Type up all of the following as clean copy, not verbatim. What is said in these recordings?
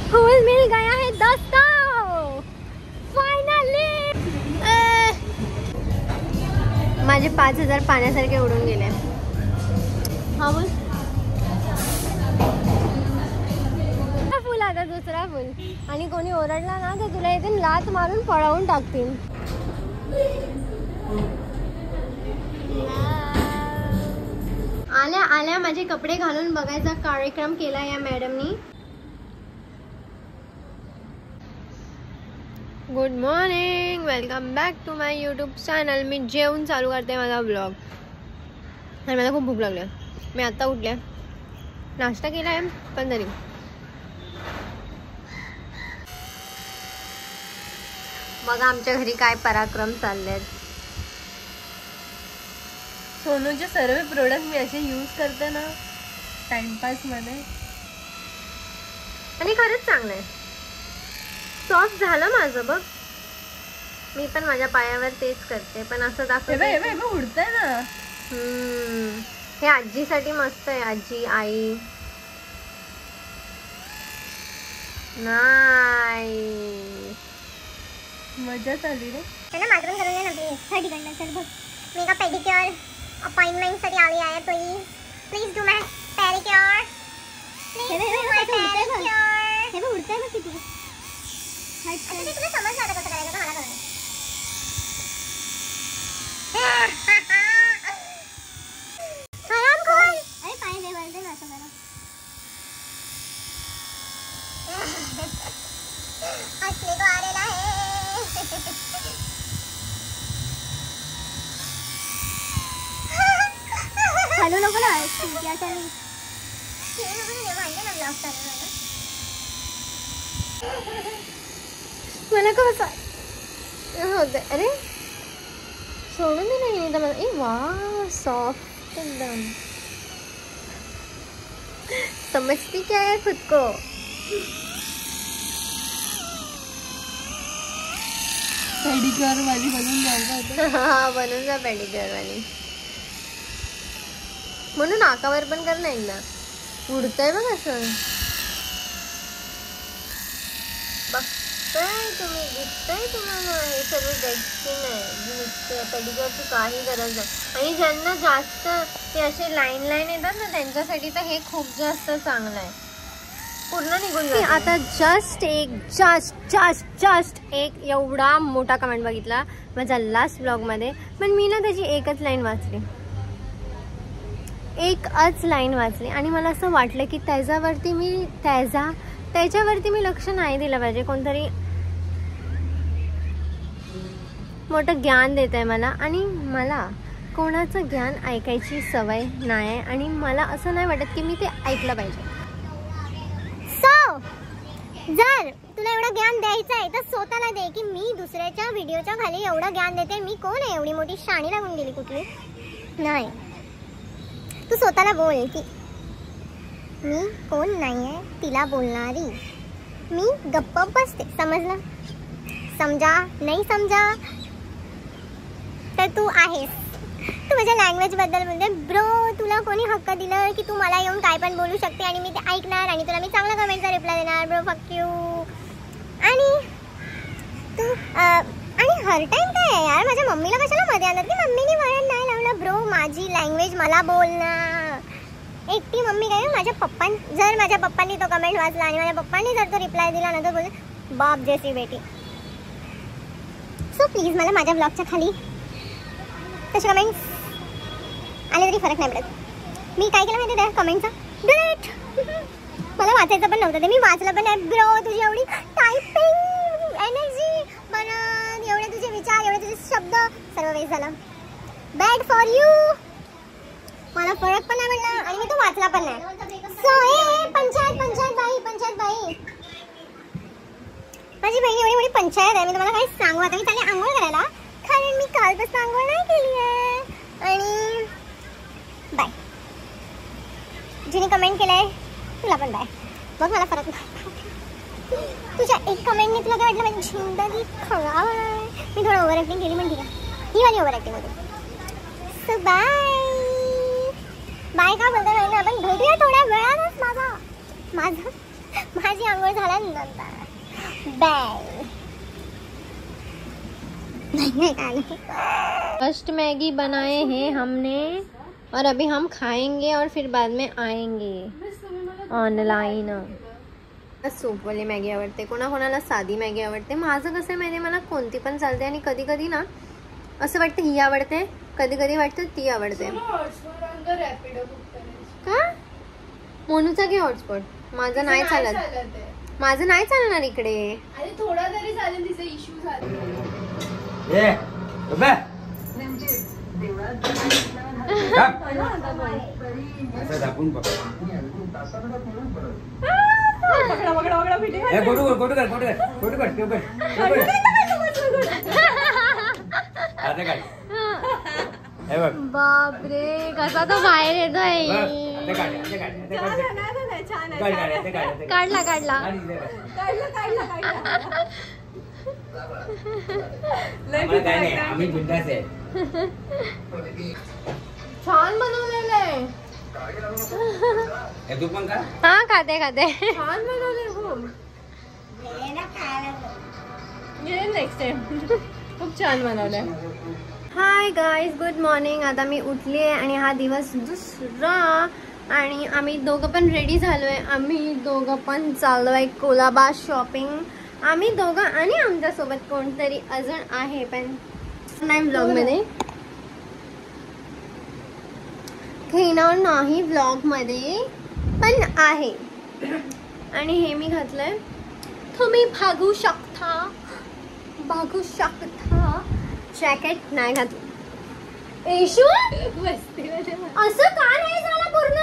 फूल mill गया है दोस्तों finally. माझे 5000 पाण्यासारखे उडून गेले। हा बोल फुल आता दुसरा फुल आणि कोणी ओरडला ना तर तुला इथे लात मारून पळवून टाकतील। आल्या आल्या माझे कपडे घालून बघायचा कार्यक्रम केला या मॅडमनी। Good morning, welcome back to my YouTube channel. मी जेवून चालू करते माझा ब्लॉग आणि मला खूप भूक लागली। मी आता उठले, नाश्ता केला आहे पण तरी बघा आमच्या घरी काय पराक्रम चालले। सोनूचे सर्व प्रोडक्ट मी असे यूज करते ना टाइमपास मध्ये आणि खरंच चांगलं आहे। सॉफ्ट झालं माझं बघ। मी पण माझ्या पायावर तेच करते पण असं दाखवते उडतंय ना। हे आजीसाठी मस्त आहे। आजी आई नाही मजा चालली रे। चला मागून करून ना प्लीज 30 घंटे चल बघ। मी का पेडिक्योर अपॉइंटमेंट साठी आली आहे। Please do my pedicure. हे बघ उडतंय ना किती। अच्छा ते तुला समजलं आता कसं करायचं मला कळलं। हरामखोर अरे पाय दे वरते ना असं करा। असली को आलेला आहे। हॅलो नको ना क्या चालू हे नको ना माहिती ना ब्लॉग चालू आहे मला कसं होते। अरे सोडून दे नाही तर मला वाह सॉफ्ट एकदम। समझती क्या है खुद को। पेडिक्योर वाली बनून जाऊ का? हा बनून जा पेडिक्योर वाली। म्हणून नाकावर पण कर ना एकदा। उडतंय बघ असं बघताय तुम्ही, दिसतंय तुम्हाला हे सर्व डेस्टिन आहे जी पेडिक्योरची काही गरज नाही। आणि ज्यांना जास्त ते असे लाईन लाईन येतात ना त्यांच्यासाठी तर हे खूप जास्त चांगलं आहे। पूर्ण निघून जाते। आता जस्ट एक एवढा मोठा कमेंट बघितला माझ्या लास्ट ब्लॉग मध्ये पण मी ना त्याची एकच लाईन वाचली आणि मला असं वाटलं की त्याच्यावरती मी लक्ष नाही दिलं पाहिजे। कोणतरी मोठं ज्ञान देत आहे मला आणि मला कोणाचं ज्ञान ऐकायची सवय नाही आणि मला असं नाही वाटत की मी ते ऐकलं पाहिजे। सो जर तुला एवढं ज्ञान द्यायचं आहे तर स्वतःला दे की मी दुसऱ्याच्या व्हिडिओच्या खाली एवढं ज्ञान देते। मी कोण आहे एवढी मोठी शाणी लागून गेली कुठली नाही। तू स्वतःला बोल की मी कोण नाहीये तिला बोलणारी। मी गप्प बसते। समजलं? समजा नाही समजा तर तू आहेस। तू माझ्या लँग्वेज बद्दल बोलते ब्रो तुला कोणी हक्क दिलं की तू मला येऊन काय पण बोलू शकते आणि मी ते ऐकणार आणि तुला मी चांगला कमेंटचा रिप्लाय देणार ब्रो फक यू। आणि तू आणि हर टाइम काय आहे यार माझ्या मम्मीला कशाला मध्ये आणत की मम्मीने वळण नाही लावलं ब्रो माझी लँग्वेज मला बोलणं। एकटी मम्मी काय माझ्या पप्पांनी तो कमेंट वाचला आणि माझ्या पप्पांनी जर तो रिप्लाय दिला ना तर बोल बाप जैसी बेटी। सो प्लीज मला माझ्या ब्लॉगच्या खाली तसे कमेंट्स आले तरी फरक नाही पडत। मी काय केलं माहिती त्या कमेंटचा डिलीट। मला वाचायचं पण नव्हतं ते मी वाचलं पण नाही ब्रो। तुझी एवढी टायपिंग एनर्जी बनत एवढे तुझे विचार एवढे तुझे शब्द सर्व वेस्ट झालं। Bad for you. मला फरक पण नाही पडला आणि मी तो वाचला पण नाही। सो पंचायत बाई माझी बहिणी एवढी मोठी पंचायत आहे। मी तुम्हाला काही सांगू आता मी चालले आंघोळ करायला कारण मी कालपासून आंघोळ नाही केली आहे। आणि बाय जिने कमेंट केलंय तुला पण बाय। बघ मला फरक नाही। तुझ्या एक कमेंटने तुला काय वाटलं माझी जिंदगी खराब आहे। मी थोडं ओव्हर ॲक्टिंग केली पण ठीक आहे ही वाली ओव्हर ॲक्टिंग होती। सो बाय का बोलते आपण भेटूया थोड्या वेळात। माझी आंघोळ झाल्यानंतर बाय. फर्स्ट मैगी बनाए हैं हमने और अभी हम खाएंगे और फिर बाद में आएंगे ऑनलाइन. सूपवाली मॅगी आवडते, कोणाकोणाला साधी मॅगी आवडते. माझं कसं आहे माहिती, मला कोणती पण चालते आणि कधी कधी ना असं वाटतं ही आवडते, कधी कधी वाटतं ती आवडते. का मोनूचा घे हॉटस्पॉट. माझं नाही चालत, माझं नाही चालणार इकडे. अरे थोडा तरी चालेल, तिचा इश्यू झाला. बापरे कसा तो बाहेर येतोय. काढला काढला. छान बनवलेलं आहे. हा खाते खाते. छान बनवले खूप. Next time. खूप छान बनवलंय. Hi guys, good morning. आता मी उठली आहे आणि हा दिवस दुसरा आणि आम्ही दोघं पण रेडी झालोय. आम्ही दोघं पण चाललो आहे कोलाबा शॉपिंग. आम्ही दोघं आणि आमच्यासोबत कोणतरी अजून आहे पण नाही ब्लॉग मध्ये घेणार नाही ब्लॉग मध्ये पण आहे. आणि हे मी घातलंय, तुम्ही बघू शकता जॅकेट नाही घातलं. येशू असं का नाही झालं पूर्ण.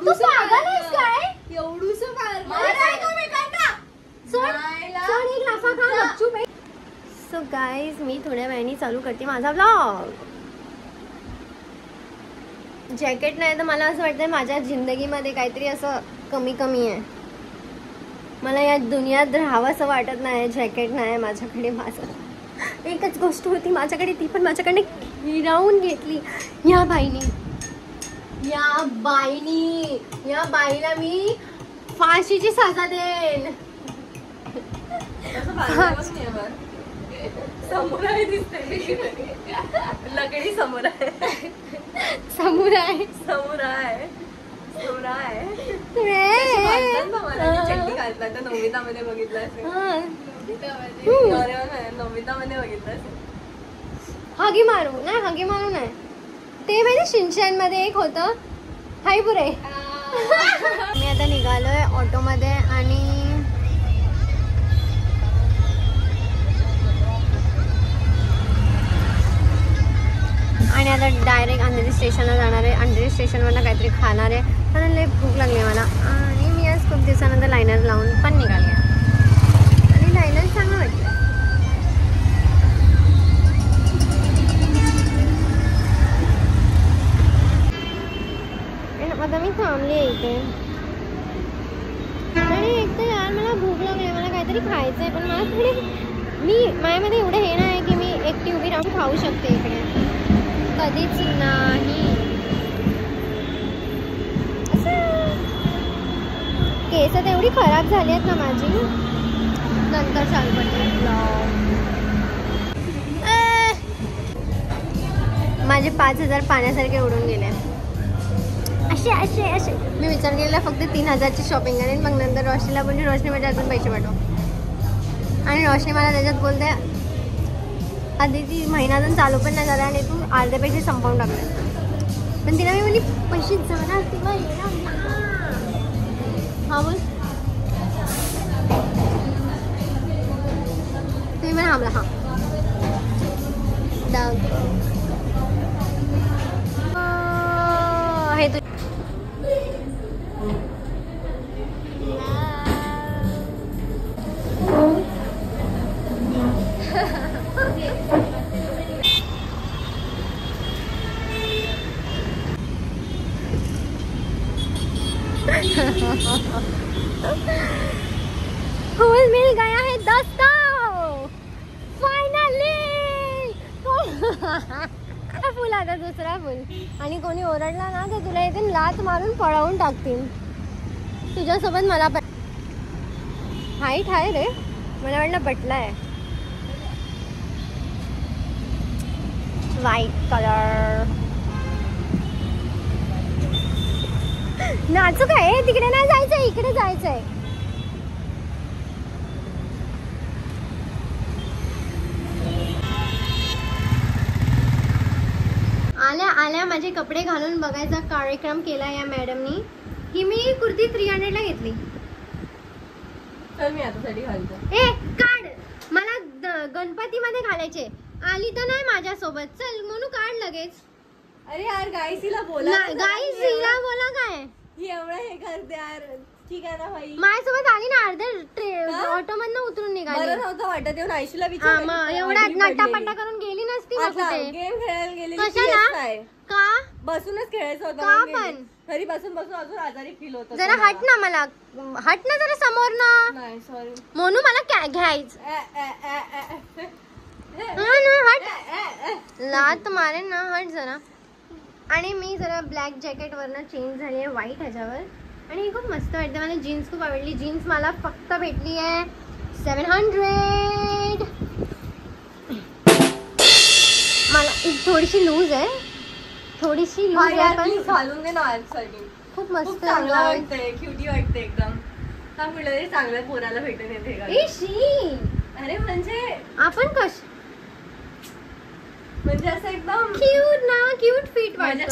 तू पागल आहेस काय. सो गाईज मी थोड्या वेळाने चालू करते माझा ब्लॉग. जॅकेट नाही तर मला असं वाटतं माझ्या जिंदगीमध्ये काहीतरी असं कमी कमी आहे. मला या दुनियात राहावं असं वाटत नाही. जॅकेट नाही माझ्याकडे. माझं एकच गोष्ट होती माझ्याकडे, ती पण माझ्याकडे हिरावून घेतली या बाईला मी फाशीची सजा देईन. समोर आहे दिसते. लकडी समोर आहे. चड्डी घालतात तर नववीतामध्ये बघितलं असेल. नववीतामध्ये बघितलं असेल. हगी मारू नाही ते माहिती शिनचॅन मध्ये एक होतं. हाय पुरे. मी आता निघालोय ऑटोमध्ये आणि आता डायरेक्ट अंधेरी स्टेशनला जाणार आहे. अंधेरी स्टेशनवरनं काहीतरी खाणार आहे कारण लय भूक लागली मला. आणि मी आज खूप दिवसानंतर लायनर लावून पण निघाली आणि लायनर चांगलं वाटलं. आता मी थांबली इथे आणि एक तर यार मला भूक लागली, मला काहीतरी खायचं आहे. पण मला थोडी माझ्यामध्ये एवढं हे नाही की मी एकटी उभी राहून खाऊ शकते इकडे. कधीच नाही. केस तेवढी खराब झाली आहेत ना माझी. नंतर चालू करते. माझे 5,000 पाण्यासारखे उडून गेले. असे मी विचार केलेला फक्त 3,000ची शॉपिंग करेन. मग नंतर रोशनीला बोलली, रोशनी माझ्या अजून पैसे पाठव. आणि रोशनी मला त्याच्यात बोलते आधी ती महिन्यातून चालू पण नाही झाला आणि तू अर्धे पैसे संपवून टाकले. पण तिला मी म्हणली पैसे जाणार तेव्हा येणार ना. हा बोल. तुम्ही मला थांबला. हा हे तू फूल मिल गया है दोस्तों फाइनली. फुल आता दुसरा फुल. आणि कोणी ओरडला ना तर तुला इथे लात मारून पळवून टाकतील. तुझ्यासोबत मला पण हाईट आहे रे, मला वाटलं पटलाय. व्हाईट कलर नाचू काय? तिकडे नाही जायचंय, इकडे जायचंय. आल्या आल्या माझे कपडे घालून बघायचा कार्यक्रम केला या मॅडमनी. ही मी कुर्ती 300 ला घेतली. चल मी आता साठी घालतो. ए काढ, मला गणपती मध्ये घालायचे. आली तर नाही माझ्यासोबत, चल म्हणून काढ लगेच. अरे यार गाईस हिला बोला. गाईस हिला बोला काय? ही एवढं हे करते यार. ठीक आहे ना भाई, माझ्यासोबत आली ना, अर्ध्या ऑटो मधनं उतरून निघाली. बरं नव्हतं वाटत येऊन आयशीला हा, विचार. मग एवढा नट्टापट्टा करून गेली नसती ना कुठे. गेम खेळायला गेली कशाला? का बसूनच खेळायचं होतं. का मग पण? गेली. घरी बसून बसून अजून आजारी फील होत. जरा हट ना, मला हट ना जरा समोर ना. नाही सॉरी मोनू मला घ्यायचं. हट, लात मारे ना, हट जरा. आणि मी जरा ब्लॅक जॅकेट वरनं चेंज झाली आहे व्हाईट ह्याच्यावर. आणि ही खूप मस्त वाटते. मला जीन्स खूप आवडली. जीन्स मला फक्त भेटली आहे 700. मला थोडीशी लूज आहे, थोडीशी लूज आहे पण घालून दे ना आजसाठी. खूप खूप मस्त चांगला वाटतंय, क्युटी वाटते एकदम. का म्हटलं रे चांगल्या पोराला भेटून येते. इशी. अरे म्हणजे आपण म्हणजे असं एकदम क्यूट ना, क्यूट फिट वाटतं.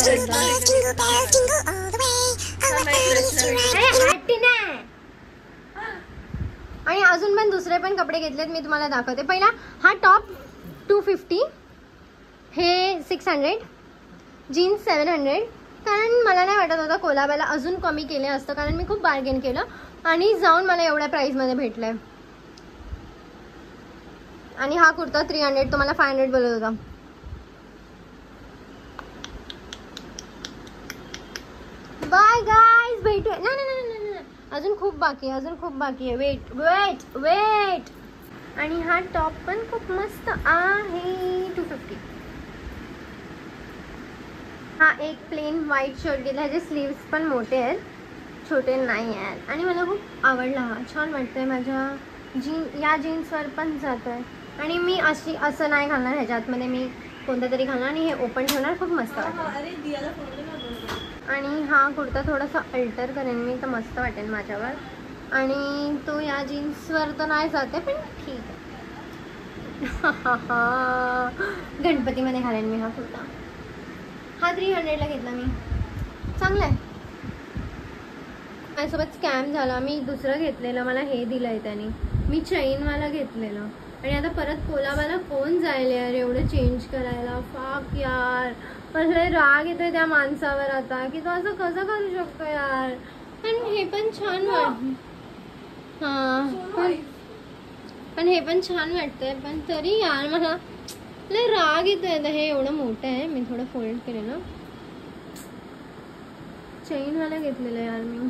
आणि अजून पण दुसरे पण कपडे घेतलेत, मी तुम्हाला दाखवते. पहिला हा टॉप 250, हे 600, जीन्स 700. कारण मला नाही वाटत होतं कोलाबाला अजून कमी केले असतं, कारण मी खूप बार्गेन केलं आणि जाऊन मला एवढ्या प्राइसमध्ये भेटलंय. आणि हा कुर्ता 300, तो मला 500 बोलत होता. बाय गाईज, भेटूया. नाही, अजून खूप बाकी आहे, अजून खूप बाकी आहे. वेट. आणि हा टॉप पण खूप मस्त आहे 250. हा एक प्लेन व्हाईट शर्ट दिला, ह्याचे स्लीव्स पण मोठे आहेत, छोटे नाही आहेत. आणि मला खूप आवडला हा, छान वाटतंय. माझ्या या जीन्सवर पण जात आहे. आणि मी असं नाही घालणार, ह्याच्यातमध्ये मी कोणतं तरी घालणार आणि हे ओपन ठेवणार. खूप मस्त वाटतं. आणि हा कुर्ता थोडासा अल्टर करेन मी, तर मस्त वाटेल माझ्यावर. आणि तो या जीन्सवर तर नाही जाते, पण ठीक आहे. गणपतीमध्ये घालेन मी हा कुर्ता. हा 300 घेतला मी, चांगला आहे. माझ्यासोबत स्कॅम झाला. मी दुसरं घेतलेलं, मला हे दिलं आहे त्याने. मी चैनवाला घेतलेलं आणि आता परत कोलाबाला कोण जाईल यार एवढं चेंज करायला. फाक यार, मला राग येतोय त्या माणसावर आता, की तो असं कसं करू शकतो यार. पण हे पण छान वाटत. हां, पण हे पण छान वाटतंय. पण तरी यार मला लय राग येतोय. हे एवढं मोठं आहे, मी थोडं फोल्ड केलेलं. चेनवाला घेतलेलं यार मी.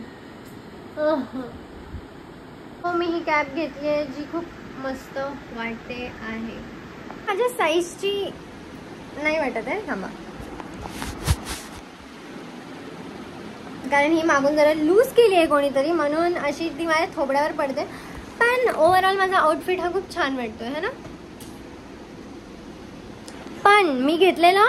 हो, मी ही कॅप घेतली आहे जी खूप मस्त वाटते आहे. माझ्या साईजची नाही वाटत आहे, थांबा. कारण ही मागून जरा लूज केली आहे कोणीतरी, म्हणून अशी ती माझ्या थोबड्यावर पडते. पण ओव्हरऑल माझा आउटफिट हा खूप छान वाटतोय, है ना. पण मी घेतलेला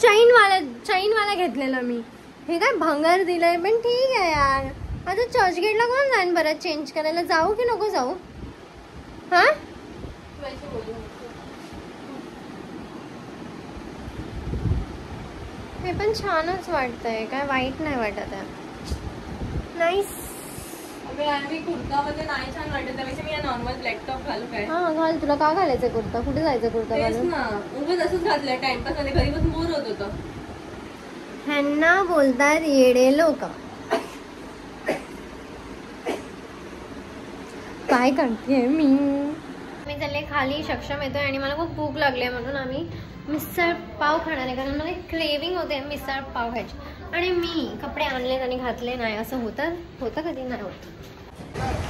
चैनवाला घेतलेला मी. हे काय भंगार दिलंय, पण ठीक आहे यार. आता चर्चगेटला कोण जाईन बरं चेंज करायला? जाऊ की नको जाऊ? हा, हे पण छानच वाटतंय, काय वाईट नाही वाटत आहे. नाईस. कुर्तामध्ये नाही छान वाटत, त्यापेक्षा मी नॉर्मल ब्लॅक टॉप घालू काय? हा घाल. तुला का घालायचं कुर्ता? कुठे जायचं कुर्ता घालून? उगाच असंच घातलंय टाइमपास मध्ये, घरी बसून बोर होत होतं. ह्यांना बोलतात येडे लोक. काय करते मी चालले खाली. सक्षम येतोय आणि मला खूप भूक लागली आहे, म्हणून आम्ही मिसळ पाव खाणार आहे. कारण मला क्रेविंग होते मिसळ पाव खायची. आणि मी कपडे आणलेत आणि घातले नाही, असं होतं कधी नाही होत.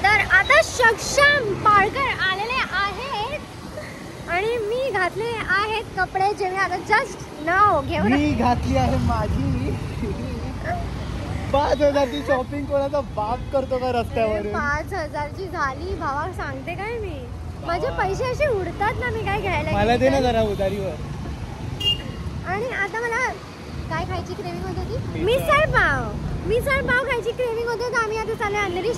तर आता सक्षम पाळकर आलेले आहेत आणि मी घातले आहेत कपडे जे मी आता जस्ट नाव घेऊन मी घातली आहे माझी 5,000ची शॉपिंग कोणाचा बाप करतो का रस्त्यावर? 5,000ची झाली भावा, सांगते काय मी. माझे पैसे असे उडतात ना, मी काय घ्यायला मला दे ना गेले जरा उधारीवर. आणि आता मला काय खायची क्रेविंग होत होती? मिसळ पाव खायची क्रेविंग होती. तर आम्ही आता चालू अंधेरी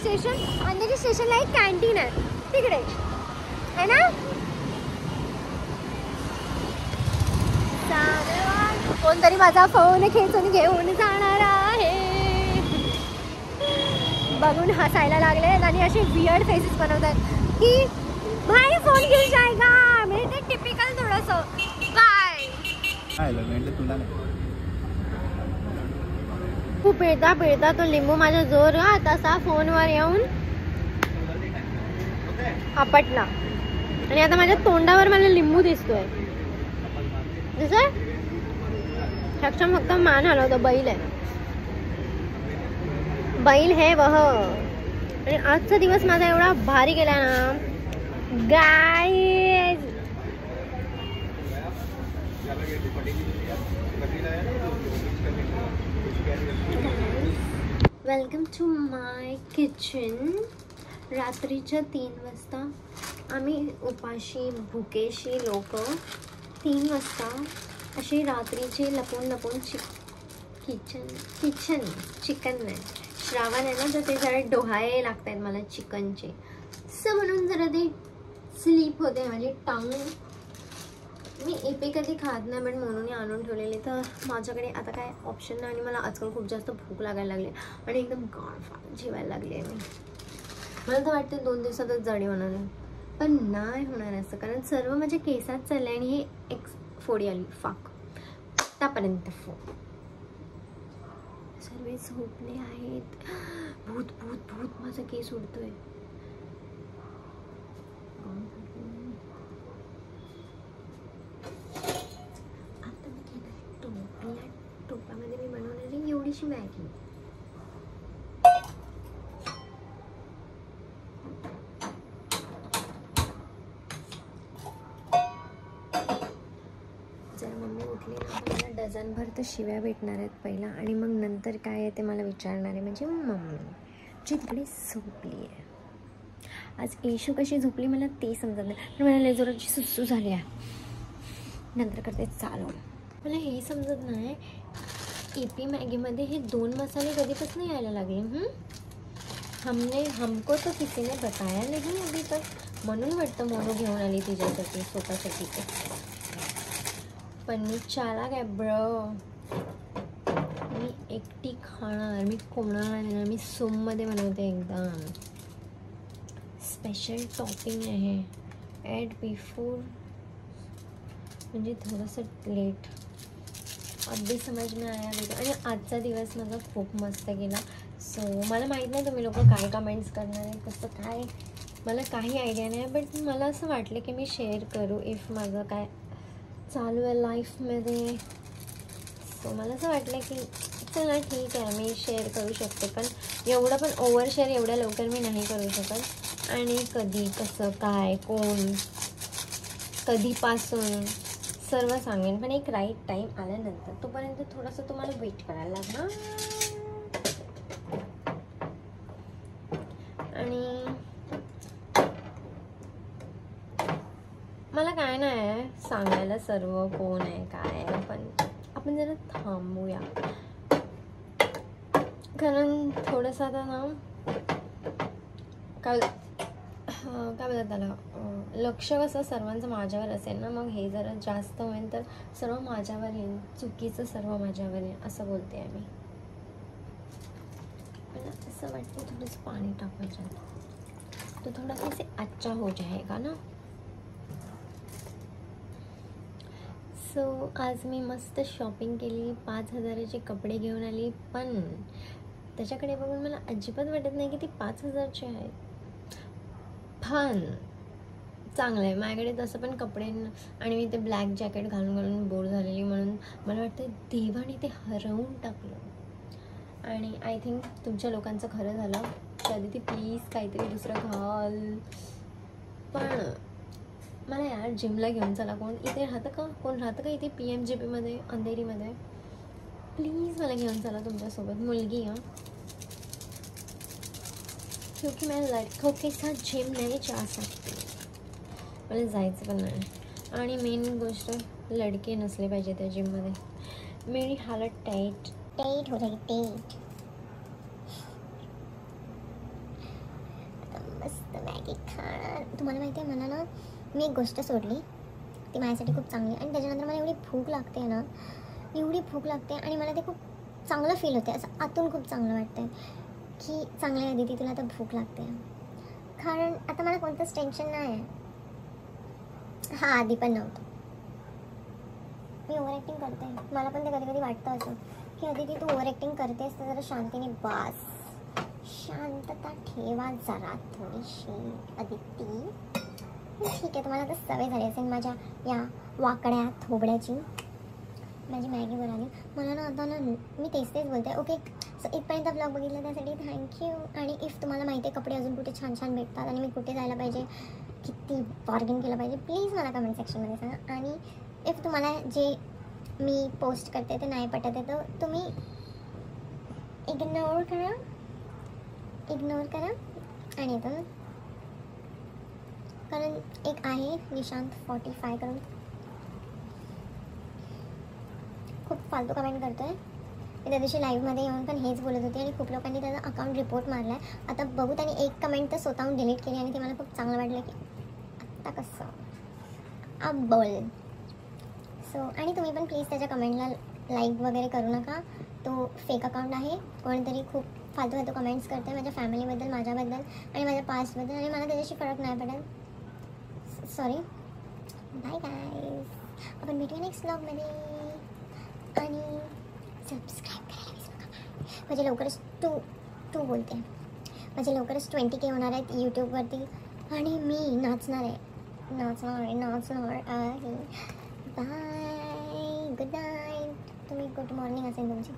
स्टेशनला एक कॅन्टीन आहे तिकडे, है ना. कोणतरी माझा फोन खेचून घेऊन जाणार आहे. बघून हसायला लागले आणि असे वियर्ड फेसेस बनवतात की भाई फोन घेऊन जायगा. म्हणजे ते टिपिकल थोडंसं बाय. तुला नाही. खूप पिळता तो लिंबू माझा जोर तसा फोनवर येऊन आपटला आणि आता माझ्या तोंडावर मला लिंबू दिसतोय. जसं सक्षम फक्त मान हलवतो. बैल आहे, बैल है वह. आणि आजचा दिवस माझा एवढा भारी गेला ना guys. Welcome to my kitchen. रात्रीच्या 3 वाजता आम्ही उपाशी भुकेशी लोक 3 वाजता अशी रात्रीचे लपून चिकन नाही, श्रावण आहे ना, तर ते जरा डोहाळे लागत आहेत मला चिकनचे. सो म्हणून जरा ते स्लीप होते माझी टंग. मी एपी कधी खात नाही, पण म्हणून आणून ठेवलेली. तर माझ्याकडे आता काय ऑप्शन नाही. आणि मला आजकाल खूप जास्त भूक लागायला लागली आणि एकदम गाढ जेवायला लागली आहे मी. मला तर वाटतं 2 दिवसातच जाडी होणार आहे, पण नाही होणार असं, कारण सर्व माझ्या केसात चाललं आणि हे एक फोडी आली फाक आतापर्यंत. सर्व झोपले आहेत. भूत भूत भूत माझा केस उडतोय. आता मी घेणार टोपामध्ये मी बनवलेली एवढीशी मॅगी. जर मम्मी उठली ना तर मला डझनभर तर शिव्या भेटणार आहेत पहिला, आणि मग नंतर काय आहे ते मला विचारणार आहे. म्हणजे मम्मी जी तिकडे झोपली आहे. आज येशू कशी झोपली मला ते समजत नाही, पण मला लय जोराची सुसू झाली आहे. नंतर करते चालू. मला हे समजत नाही एपी मॅगीमध्ये हे 2 मसाले कधीपासून यायला लागले. हमको तो किसी ने बताया नहीं अभी तक. म्हणून वाटतं मोनू घेऊन आली तिच्यासाठी स्वतःसाठी. पण मी चालाक आहे ब्रो. मी एकटी खाणार, मी कोणाला नाही देणार. मी सोममध्ये बनवते एकदम स्पेशल टॉपिंग आहे. ॲड बिफोर म्हणजे थोडंसं लेट. अगदी समज में आया बेटा. आणि आजचा दिवस माझा खूप मस्त गेला. सो मला माहीत नाही तुम्ही लोक काय कमेंट्स करणार आहे कसं काय, मला काही आयडिया नाही. बट मला असं वाटलं की मी शेअर करू इफ माझं काय चालू आहे लाईफमध्ये. सो मला असं वाटलं की चला ठीक आहे मी शेअर करू शकते, पण एवढं पण ओव्हर शेअर एवढ्या लवकर मी नाही करू शकत. आणि कधी कसं काय कोण कधीपासून सर्व सांगेन, पण एक राईट टाईम आल्यानंतर. तोपर्यंत थोडंसं तुम्हाला वेट करायला लागणार. आणि मला काय नाही सांगायला सर्व कोण आहे काय आहे, पण आपण जरा थांबूया. कारण थोडंसं आता ना काय बोलतात त्याला, लक्ष कसं सर्वांचं माझ्यावर असेल ना, मग हे जरा जास्त होईल तर सर्व माझ्यावर येईल, चुकीचं सर्व माझ्यावर येईल असं बोलते आहे मी. पण असं वाटतं थोडंसं पाणी टाकायचं तो थोडासा से अच्छा हो जाएगा ना. सो आज मी मस्त शॉपिंग केली, 5,000चे कपडे घेऊन आली. पण त्याच्याकडे बघून मला अजिबात वाटत नाही की ती 5,000चे आहेत. पण चांगलं आहे माझ्याकडे तसं पण कपडे. आणि मी ते ब्लॅक जॅकेट घालून घालून बोर झालेली, म्हणून मला वाटतं देवाने ते हरवून टाकलं. आणि आय थिंक तुमच्या लोकांचं खरं झालं कधी ती प्लीज काहीतरी दुसरं घाल. पण मला यार जिमला घेऊन चला. कोण इथे राहतं का, कोण राहतं का इथे PMJPमध्ये अंधेरीमध्ये. प्लीज मला घेऊन चला तुमच्यासोबत, मुलगी हां, क्योंकि मैं लड़कों के साथ जिम नहीं जा सकती, मला जायचं पण नाही. आणि मेन गोष्ट लडके नसले पाहिजे त्या जिममध्ये. मेरी हालत टाईट टेट हो जाईल टेट. मस्त मॅगी खाणार. तुम्हाला माहिती आहे मला ना, मी एक गोष्ट सोडली ती माझ्यासाठी खूप चांगली, आणि त्याच्यानंतर मला एवढी भूक लागते ना, एवढी भूक लागते, आणि मला ते खूप चांगलं फील होते, असं आतून खूप चांगलं वाटतं की चांगलं आहे दीदी, तुला आता भूक लागते. कारण आता मला कोणतंच टेन्शन नाही आहे. हां, आधी पण नव्हतं. मी ओव्हर ॲक्टिंग करते, मला पण ते कधी कधी वाटतं असं की अदिती तू ओव्हर ॲक्टिंग करतेस तर जरा शांतीने बस, शांतता ठेवा जरा थोडीशी अदिती. ठीक आहे, तुम्हाला आता सवय झाली असेल माझ्या या वाकड्या थोबड्याची. माझी मॅगी वर आली मला ना, आता ना मी तेच बोलते. ओके, सो इथपर्यंत ब्लॉग बघितला त्यासाठी थँक्यू. आणि इफ तुम्हाला माहिती आहे कपडे अजून कुठे छान छान भेटतात आणि मी कुठे जायला पाहिजे, किती बार्गेन केलं पाहिजे, प्लीज मला कमेंट सेक्शनमध्ये सांगा. आणि इफ तुम्हाला जे मी पोस्ट करते ते नाही पटत आहे तर तुम्ही इग्नोर करा आणि इथून, कारण एक आहे निशांत 45 करून खूप फालतू कमेंट करतो आहे. मी त्या दिवशी लाईव्हमध्ये येऊन पण हेच बोलत होते आणि खूप लोकांनी त्याचा अकाउंट रिपोर्ट मारला आहे. आता बघू, त्याने एक कमेंट तर स्वतःहून डिलीट केली आणि ते मला खूप चांगलं वाटलं की आत्ता कसं अब बोल. सो आणि तुम्ही पण प्लीज त्याच्या कमेंटला लाईक वगैरे करू नका. तो फेक अकाउंट आहे. कोणतरी खूप फालतू कमेंट्स करते माझ्या फॅमिलीबद्दल, माझ्याबद्दल आणि माझ्या पास्टबद्दल, आणि मला त्याच्याशी फरक नाही पडेल. सॉरी. बाय गाईज, आपण भेटूया नेक्स्ट ब्लॉगमध्ये. आणि सबस्क्राईब करायला विसरू नका. म्हणजे लवकरच तू बोलते, म्हणजे लवकरच 20K होणार आहेत यूट्यूबवरती आणि मी नाचणार आहे. Bye, good night. तुम्ही गुड मॉर्निंग असेल तुमची.